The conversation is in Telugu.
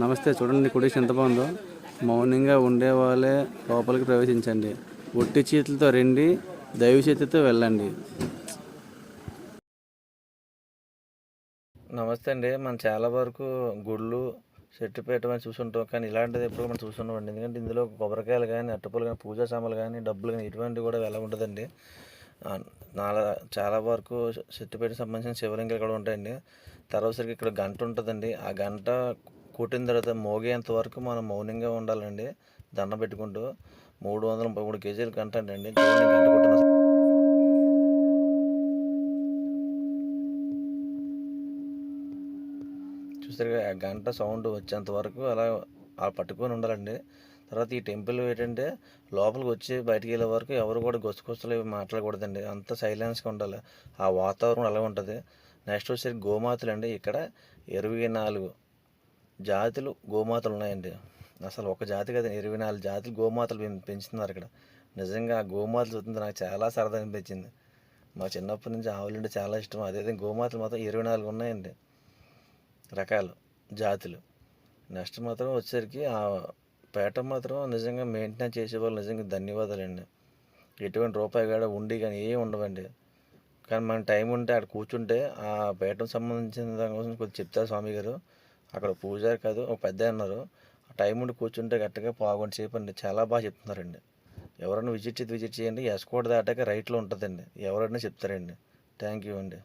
నమస్తే, చూడండి కొటేషన్ ఎంత బాగుందో. మౌనంగా ఉండేవాళ్ళే లోపలికి ప్రవేశించండి, ఒట్టి చేతులతో రండి, దైవ చేతితో వెళ్ళండి. నమస్తే అండి. మనం చాలా వరకు గుళ్ళు, చెట్టుపేట అని చూసుంటాం. కానీ ఇలాంటిది ఎప్పుడు మనం చూసుండమండి. ఎందుకంటే ఇందులో కొబ్బరికాయలు కానీ, అట్టపులు కానీ, పూజా సామాన్లు కానీ, డబ్బులు కానీ ఇటువంటివి కూడా ఎలా ఉంటుందండి. నాలా చాలా వరకు చెట్టుపేటకి సంబంధించిన శివలింగాలు కూడా ఉంటాయండి. తర్వాతసరికి ఇక్కడ గంట ఉంటుందండి. ఆ గంట కొట్టిన తర్వాత మోగేంత వరకు మనం మౌనంగా ఉండాలండి, దండం పెట్టుకుంటూ. 333 కేజీల గంట అండి. చూడండి గంట కొట్టిన చూసారుగా, ఆ గంట సౌండ్ వచ్చేంత వరకు అలా పట్టుకొని ఉండాలండి. తర్వాత ఈ టెంపుల్ ఏంటంటే లోపలికి వచ్చి బయటికి వెళ్ళే వరకు ఎవరు కూడా గొసగొసలు మాట్లాడకూడదండి. అంత సైలెన్స్గా ఉండాలి. ఆ వాతావరణం అలా ఉంటుంది. నెక్స్ట్ వచ్చేసరికి గోమాతలు అండి. ఇక్కడ 24 జాతులు గోమాతలు ఉన్నాయండి. అసలు ఒక జాతి కదా, 24 జాతులు గోమాతలు పెంచుతున్నారు ఇక్కడ. నిజంగా ఆ గోమాతలు చూస్తుంటే నాకు చాలా సరదా అనిపించింది. మా చిన్నప్పటి నుంచి ఆవులంటే చాలా ఇష్టం. అదేవిధంగా గోమాతలు మాత్రం 24 ఉన్నాయండి, రకాలు, జాతులు. నెక్స్ట్ మాత్రం వచ్చేసరికి ఆ పేట మాత్రం నిజంగా మెయింటెనెన్స్ చేసేవాళ్ళు నిజంగా ధన్యవాదాలండి. ఎటువంటి రూపాయి కూడా ఉండి కానీ ఏమి ఉండవండి. కానీ మన టైం ఉంటే అక్కడ కూర్చుంటే ఆ పేటకు సంబంధించిన దాని కోసం కొద్దిగా చెప్తారు స్వామి గారు. అక్కడ పూజారి కాదు, ఒక పెద్ద అన్నారు. ఆ టైం ఉండి కూర్చుంటే గట్టగా పావుగంట సేపు అండి. చాలా బాగా చెప్తున్నారండి. ఎవరైనా విజిట్ చేయండి. ఎస్కోట్ దాటాక రైట్లో ఉంటుందండి. ఎవరైనా చెప్తారండి. థ్యాంక్ యూ అండి.